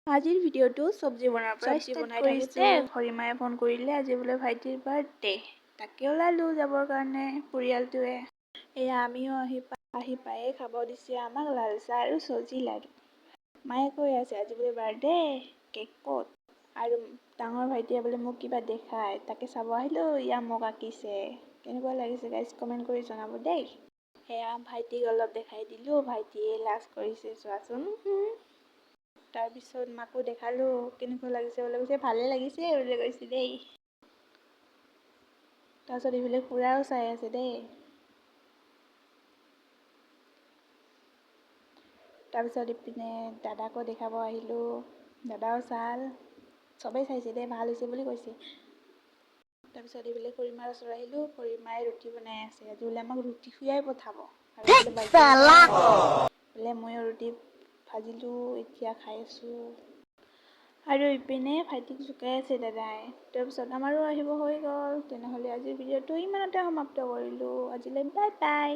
আজিৰ ভিডিঅ'টো চব্জি বনাই থাকোঁতে হৰিমায়ে ফোন কৰিলে আজি বোলে ভাইটিৰ বাৰ্থডে। তাকে ওলালোঁ যাবৰ কাৰণে পৰিয়ালটোৱে। এয়া আমিও আহি পায়ে খাব দিছে আমাক লাল চাহ আৰু চব্জি লাডু। মায়ে কৈ আছে আজি বোলে বাৰ্থডে, কেক ক'ত? আৰু ডাঙৰ ভাইটিয়ে বোলে মোক কিবা দেখায়, তাকে চাব আহিলোঁ। ইয়া মোক আঁকিছে। কেনেকুৱা লাগিছে গাইজ কমেণ্ট কৰি জনাব দেই। সেয়া ভাইটিক অলপ দেখাই দিলোঁ, ভাইটিয়ে লাজ কৰিছে চোৱাচোন। তাৰপিছত মাকো দেখালোঁ কেনেকুৱা লাগিছে বোলে, কৈছে ভালে লাগিছে বুলি কৈছে দেই। তাৰপিছত এইফালে খুৰাও চাই আছে দেই। তাৰপিছত ইপিনে দাদাকো দেখাব আহিলোঁ, দাদাও চাল, চবেই চাইছে দেই, ভাল হৈছে বুলি কৈছে। তাৰপিছত এইফালে খুৰীমাৰ ওচৰত আহিলোঁ, খুৰীমায়ে ৰুটি বনাই আছে। আজি বোলে আমাক ৰুটি খুৱাই পঠাব। আৰু বোলে ময়ো ৰুটি ভাজিলোঁ, এতিয়া খাই আছোঁ। আৰু ইপিনে ভাইটিক জোকাই আছে দাদাই। তাৰপিছত আমাৰো আহিব হৈ গ'ল। তেনেহ'লে আজিৰ ভিডিঅ'টো ইমানতে সমাপ্ত কৰিলোঁ। আজিলৈ বাই বাই।